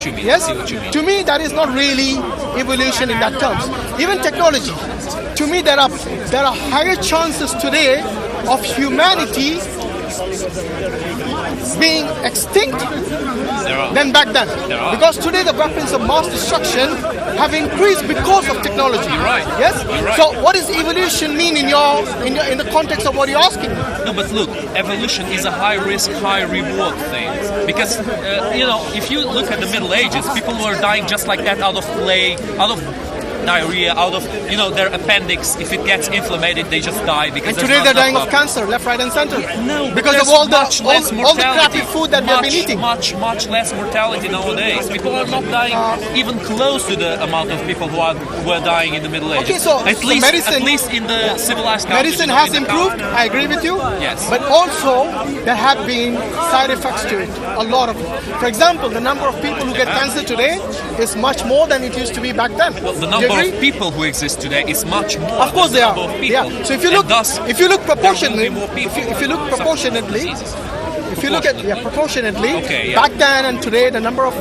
you mean. Yes? I see what you mean. To me, that is not really evolution in that terms. Even technology. To me, there are higher chances today of humanity being extinct than back then. Because today the weapons of mass destruction have increased because of technology. You're right. Yes? You're right. So what does evolution mean in the context of what you're asking? No, but look, evolution is a high risk, high reward thing. Because, if you look at the Middle Ages, people were dying just like that out of plague, out of diarrhea, out of their appendix. If it gets inflamed, they just die. Because And today they're dying of cancer, left, right, and center. No, because of all the crappy food that they've been eating. Much less mortality nowadays. People are not dying even close to the amount of people who were dying in the Middle Ages. Okay, so at least in the civilized countries. Medicine has improved. I agree with you. Yes. But also there have been side effects to it. A lot of it. For example, the number of people who get cancer today is much more than it used to be back then. Well, the number of people who exist today is much more. Of course, than they the are. number of people. Yeah. So if you look proportionally, proportionately, back then and today, the number of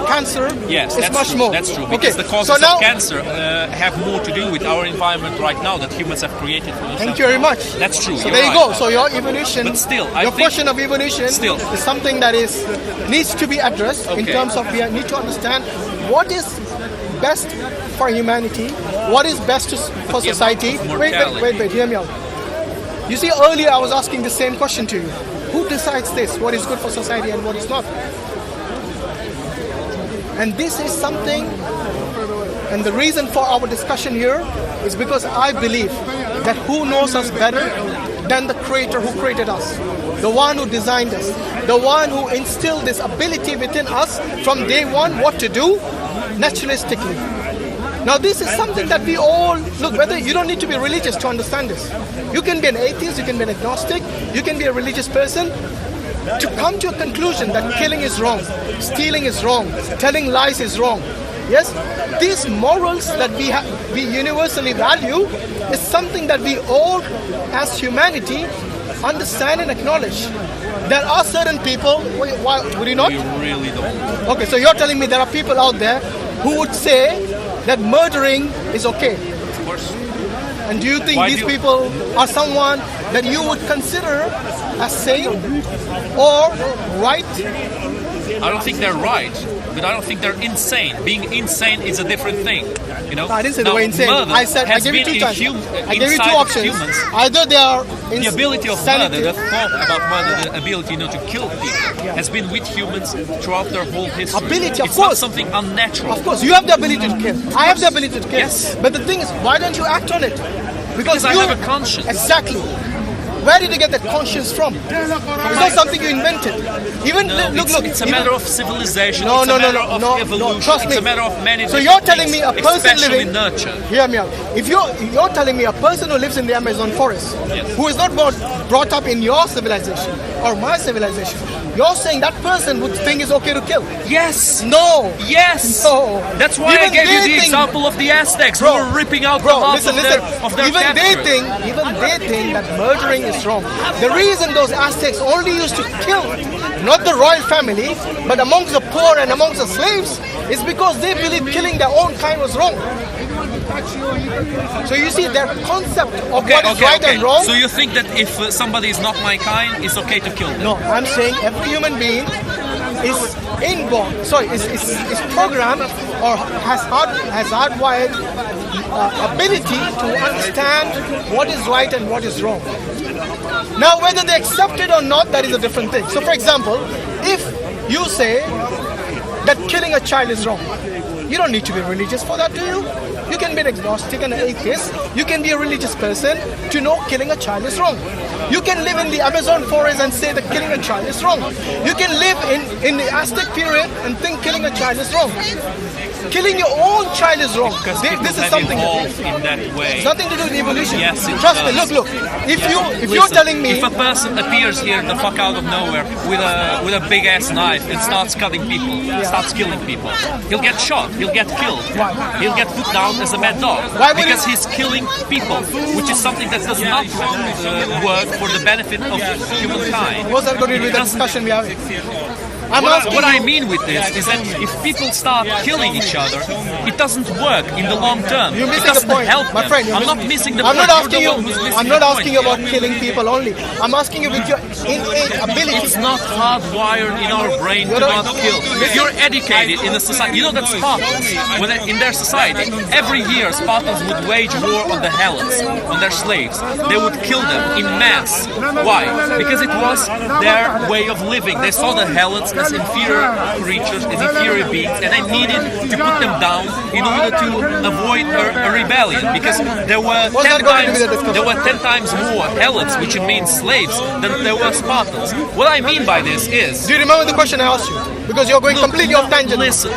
cancer is much more. That's true. Because the causes of cancer have more to do with our environment right now that humans have created for themselves. Thank you very much. That's true. So there you go. So your evolution, but still, your question of evolution is something that needs to be addressed in terms of we need to understand what is best for humanity, what is best for society. Wait, hear me out. You see, earlier I was asking the same question to you. Who decides this? What is good for society and what is not? And this is something, and the reason for our discussion here is because I believe that who knows us better than the creator who created us, the one who designed us, the one who instilled this ability within us from day one what to do naturalistically. Now this is something that we all look, whether you don't need to be religious to understand this. You can be an atheist, you can be an agnostic, you can be a religious person. To come to a conclusion that killing is wrong, stealing is wrong, telling lies is wrong. Yes, these morals that we universally value is something that we all as humanity understand and acknowledge. There are certain people, why would you not? We really don't. Okay, so you're telling me there are people out there who would say that murdering is okay. Of course. And do you think these people are someone that you would consider as sane or right? I don't think they're right, but I don't think they're insane. Being insane is a different thing. No, I didn't say they were insane. I said I gave you two times. I gave you two options. Humans, either they are the ability of murder, the thought about murder, the ability to kill people, has been with humans throughout their whole history. Ability, of it's course. Not something unnatural. Of course, you have the ability to kill. I have the ability to kill. Yes. But the thing is, why don't you act on it? Because I have a conscience. Exactly. Where did you get that conscience from? It's not something you invented. Even look. It's a matter of civilization. No, it's a matter of evolution. Trust me. It's a matter of many. So you're telling me a person living. Nurture. Hear me out. If you're telling me a person who lives in the Amazon forest, who is not brought up in your civilization or my civilization, you're saying that person would think it's okay to kill? Yes. No. Yes. No. That's why I gave you the example of the Aztecs who were ripping out the hearts of their even they think that murdering is wrong. The reason those Aztecs only used to kill not the royal family, but amongst the poor and amongst the slaves, is because they believed killing their own kind was wrong. So you see, their concept of what is right and wrong. So you think that if somebody is not my kind, it's okay to kill them? No, I'm saying every human being is programmed or has hardwired ability to understand what is right and what is wrong. Now, whether they accept it or not, that is a different thing. So, for example, if you say that killing a child is wrong, you don't need to be religious for that, do you? You can be an agnostic and an atheist. You can be a religious person to know killing a child is wrong. You can live in the Amazon forest and say that killing a child is wrong. You can live in the Aztec period and think killing a child is wrong. Killing your own child is wrong. This is something in that way. It's nothing to do with evolution. Yes, trust me. Look. If you're telling me, if a person appears here the fuck out of nowhere with a big ass knife and starts cutting people, starts killing people, he'll get shot. He'll get killed. Why? He'll get put down as a bad dog. Why because he's killing people, which is something that does not work for the benefit of humankind. What's that going to do with the discussion we have? What I mean with this is that if people start killing each other, it doesn't work in the long term. You're It missing the doesn't point, help my them. friend. I'm not missing the I'm point. not asking you. You're the one who's missing I'm not the asking you point. about killing people only. I'm asking you with your innate ability. It's not hardwired in our brain to not kill. If you're educated in a society, you know that Spartans, when in their society, every year Spartans would wage war on the Helots, on their slaves. They would kill them in mass. Why? Because it was their way of living. They saw the Helots as inferior creatures, as inferior beings, and they needed to put them down in order to avoid a rebellion. Because there were 10 times more Helots, which means slaves, than there were Spartans. What I mean by this is... Do you remember the question I asked you? Because you're going completely off tangent. Listen.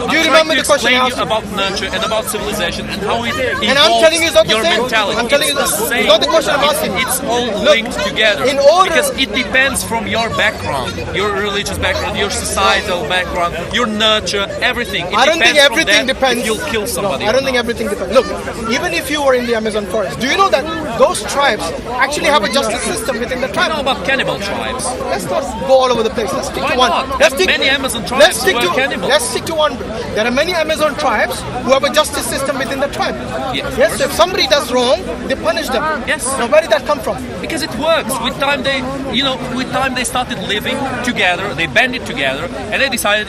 Do you remember the question I I'm asked trying to explain you about nurture and about civilization and how it evolves And I'm telling you it's not the your same. mentality. I'm telling you It's the same. it's not the question I'm asking. It's all linked together. in order- Because it depends from your background, your religious background, your societal background, your nurture, everything. It I don't think depends from everything that depends. if you'll kill somebody. No, I don't think everything depends. Look, even if you were in the Amazon forest, do you know that those tribes actually have a justice system within the I tribe? know about cannibal tribes. Let's not go all over the place. Let's stick Why to one. not? Let's stick, Many Amazon let's tribes stick were to cannibals. let's stick to one. There are many Amazon tribes who have a justice system within the tribe. Yeah, of Yes, course. if somebody does wrong, they punish them. Yes. Now, where did that come from? Because it works. With time they started living together, they banded together, and they decided,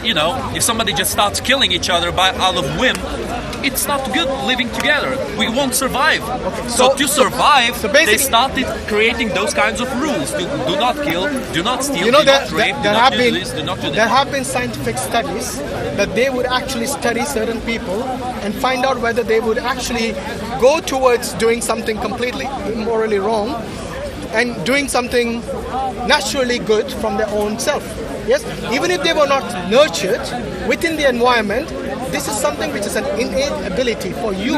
if somebody just starts killing each other out of whim, it's not good living together. We won't survive. So to survive, so they basically- started creating those kinds of rules. Do not kill, do not steal, You know do not rape, do there not have do been this, do not do there that. have been scientific studies that they would actually study certain people and find out whether they would actually go towards doing something completely immorally wrong and doing something naturally good from their own self. Yes, even if they were not nurtured within the environment, this is something which is an innate ability for you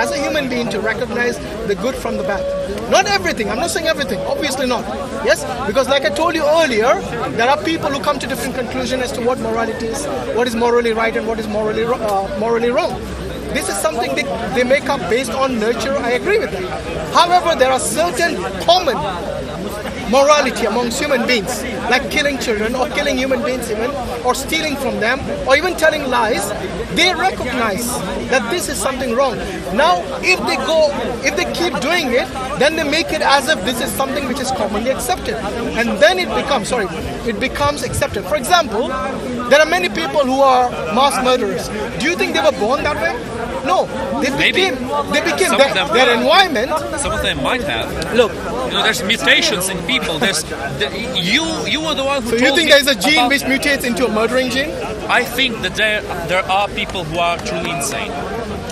as a human being to recognize the good from the bad. Not everything, I'm not saying everything, obviously not. Yes, because like I told you earlier, there are people who come to different conclusions as to what morality is, what is morally right and what is morally wrong. This is something they make up based on nurture, I agree with that. However, there are certain common morality amongst human beings, like killing children or killing human beings even, or stealing from them, or even telling lies. They recognize that this is something wrong. Now, if they keep doing it, then they make it as if this is something which is commonly accepted. And then it becomes accepted. For example, there are many people who are mass murderers. Do you think they were born that way? No. They became Some of them their were. environment. Some of them might have. Look, There's mutations in people. You were the one who so told you think me there is a gene about- which mutates into a murdering gene? I think that there are people who are truly insane.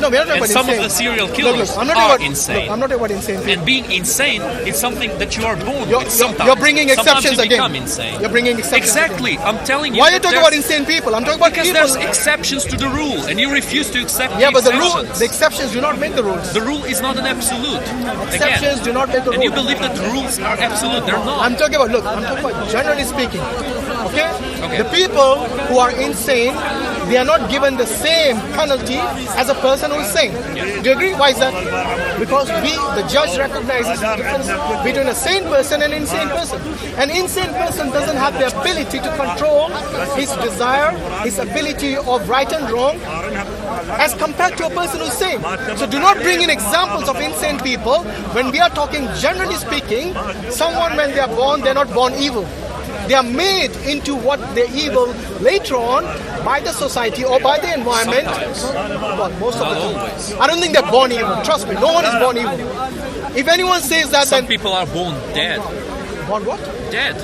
No, we're not talking And about some insane. of the serial Look, killers I'm not are talking about, insane. Look, I'm not talking about insane people. And being insane is something that you are born with sometimes. You're bringing exceptions Sometimes you again. become insane. You're bringing exceptions. Exactly. I'm telling you. Why are you that talking about there's- insane people? I'm talking about Because people. there's exceptions to the rule, and you refuse to accept Yeah, the but exceptions. the exceptions do not make the rules. The rule is not an absolute. Exceptions do not make the And you rule. believe that rules are absolute. They're not. I'm talking about generally speaking. Okay? Okay. The people who are insane, they are not given the same penalty as a person who is sane. Do you agree? Why is that? Because the judge recognizes the difference between a sane person and an insane person. An insane person doesn't have the ability to control his desire, his ability of right and wrong, as compared to a person who's sane. So do not bring in examples of insane people. When we are talking generally speaking, someone when they are born, they're not born evil. They are made into what they're evil later on by the society or by the environment. Well, most of the time. always. I don't think they're born evil. Trust me, no one is born evil. If anyone says that, Some then people are born dead. born what? Dead.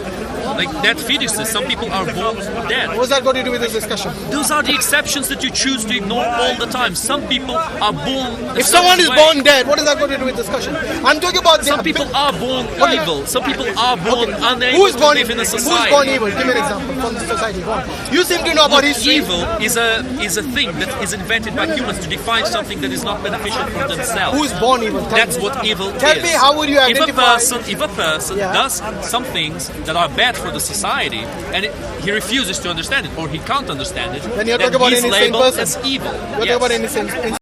Like dead fetuses. Some people are born dead. What's that got to do with this discussion? Those are the exceptions that you choose to ignore all the time. Some people are born. a If someone is certain way. born dead, what is that got to do with discussion? I'm talking about Some people are born evil. Some people are born unable Who's to born live in a Who's society. born evil? Give me an example from the society. Go on. You seem to know about history. Evil is a thing that is invented by humans to define something that is not beneficial for themselves. Who's born evil? Tell That's me. what evil Tell is. me, how would you identify? If a person Yeah. does some things that are bad for the society and he refuses to understand it or he can't understand it, Then you're talking about he's an insane labeled person. as evil. You're Yes. talking about an insane